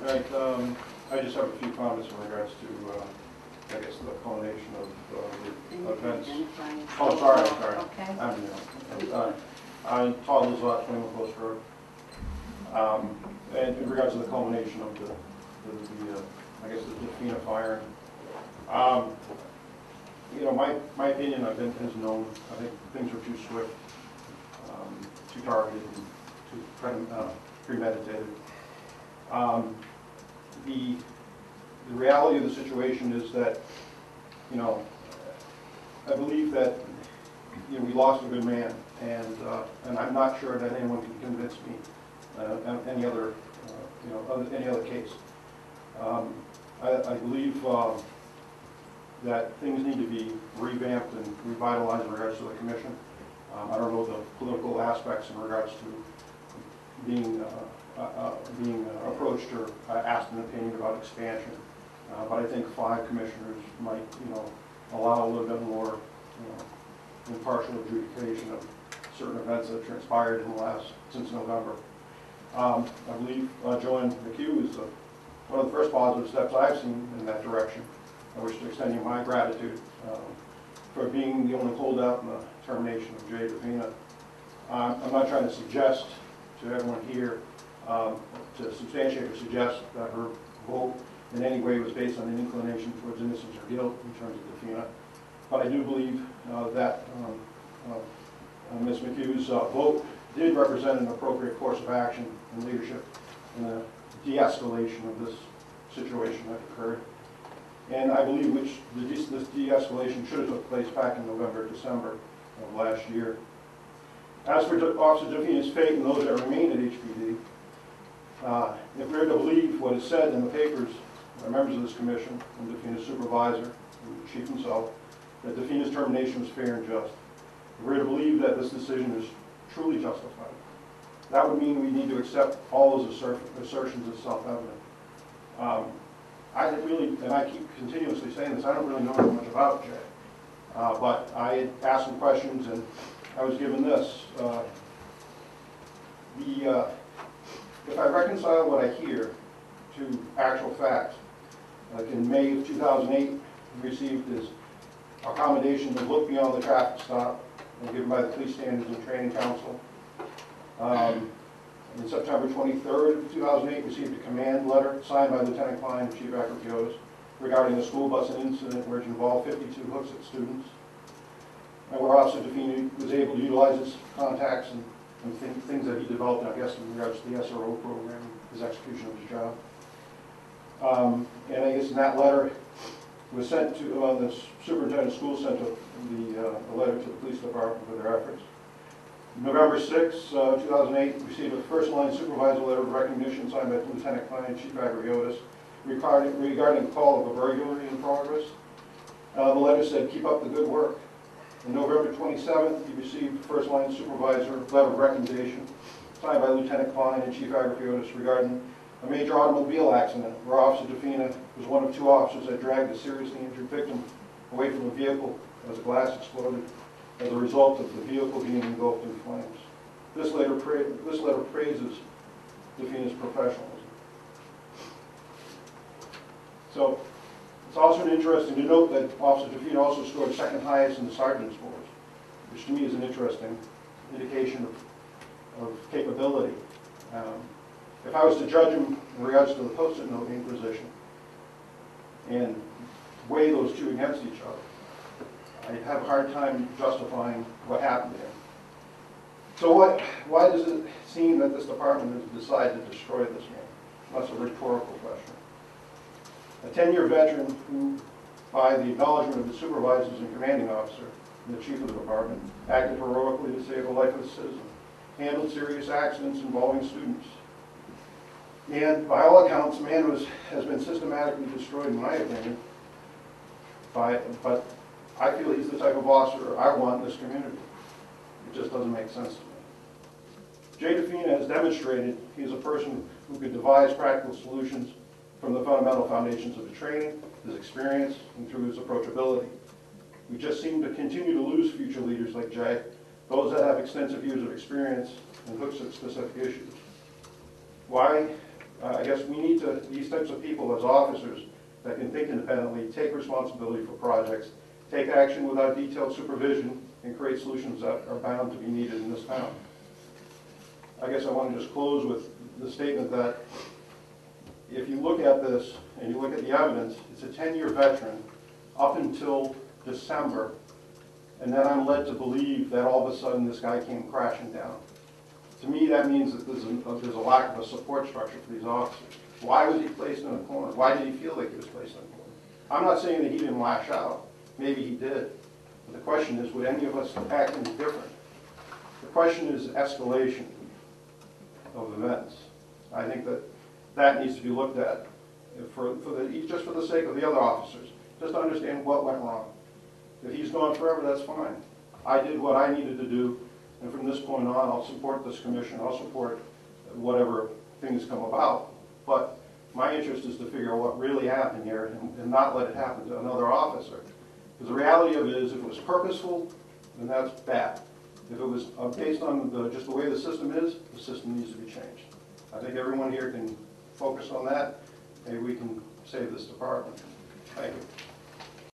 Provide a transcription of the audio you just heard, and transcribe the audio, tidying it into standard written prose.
Right. I just have a few comments in regards to, I guess, the culmination of the events. Oh, sorry. Okay. I'm Tod Lizotte, 21 Post Road. And in regards to the culmination of the I guess, the Defina Fired. You know, my opinion, I've been as known. I think things were too swift, too targeted, and too premeditated. The reality of the situation is that, you know, I believe that, you know, we lost a good man, and I'm not sure that anyone can convince me any other, any other case. I believe that things need to be revamped and revitalized in regards to the commission. I don't know the political aspects in regards to being approached or asked an opinion about expansion, but I think 5 commissioners might, allow a little bit more, impartial adjudication of certain events that have transpired since November. I believe Joanne McHugh is one of the first positive steps I've seen in that direction. I wish to extend you my gratitude for being the only holdout in the termination of Jay Defina. I'm not trying to suggest to everyone here to substantiate or suggest that her vote in any way was based on an inclination towards innocence or guilt in terms of Defina. But I do believe that Ms. McHugh's vote did represent an appropriate course of action and leadership in the de-escalation of this situation that occurred. And I believe this de-escalation should have took place back in November, December of last year. As for Officer Defina's fate and those that remain at HPD, if we're to believe what is said in the papers by members of this commission and Defina's supervisor and the chief himself, that Defina's termination was fair and just, if we're to believe that this decision is truly justified, that would mean we need to accept all those assertions as self-evident. I really, and I keep continuously saying this, I don't really know very much about Jay, but I had asked some questions and I was given this. If I reconcile what I hear to actual facts, like in May of 2008, we received this accommodation to look beyond the traffic stop and given by the Police Standards and Training Council. In September 23rd of 2008, received a command letter signed by Lieutenant Klein and Chief Acropiotis regarding a school bus incident which involved 52 Hooksett students, and where Officer Defina was able to utilize his contacts and things that he developed, I guess, in regards to the SRO program, his execution of his job. And I guess in that letter was sent to, the superintendent of schools sent a letter to the police department for their efforts. November 6, 2008, received a first-line supervisor letter of recognition signed by Lieutenant Klein and Chief Acropiotis regarding a call of a burglary in progress. The letter said, "Keep up the good work." On November 27th, he received a first-line supervisor letter of recommendation signed by Lieutenant Klein and Chief Acropiotis regarding a major automobile accident where Officer Defina was one of 2 officers that dragged a seriously injured victim away from the vehicle as a glass exploded as a result of the vehicle being engulfed in flames. This letter praises Defina's professionalism. So it's also interesting to note that Officer Defina also scored second highest in the sergeant's scores, which to me is an interesting indication of capability. If I was to judge him in regards to the post-it note inquisition and weigh those 2 against each other, I'd have a hard time justifying what happened there. So why does it seem that this department has decided to destroy this man? That's a rhetorical question. A 10-year veteran who, by the acknowledgement of the supervisors and commanding officer and the chief of the department, acted heroically to save the life of a citizen, handled serious accidents involving students. And by all accounts, the man has been systematically destroyed, in my opinion, but I feel he's the type of officer I want in this community. It just doesn't make sense to me. Jay Defina has demonstrated he is a person who could devise practical solutions from the fundamental foundations of his training, his experience, and through his approachability. We just seem to continue to lose future leaders like Jay, those that have extensive years of experience in Hooksett specific issues. Why I guess we need to, these types of people as officers that can think independently, take responsibility for projects, take action without detailed supervision, and create solutions that are bound to be needed in this town. I guess I want to just close with the statement that if you look at this and you look at the evidence, it's a 10-year veteran up until December, and then I'm led to believe that all of a sudden this guy came crashing down. To me, that means that there's a lack of a support structure for these officers. Why was he placed in a corner? Why did he feel like he was placed in a corner? I'm not saying that he didn't lash out. Maybe he did. But the question is, would any of us act any different? The question is escalation of events. I think that that needs to be looked at just for the sake of the other officers, just to understand what went wrong. If he's gone forever, that's fine. I did what I needed to do, and from this point on, I'll support this commission. I'll support whatever things come about. But my interest is to figure out what really happened here and not let it happen to another officer. Because the reality of it is, if it was purposeful, then that's bad. If it was based on just the way the system is, the system needs to be changed. I think everyone here can focus on that. Maybe we can save this department. Thank you.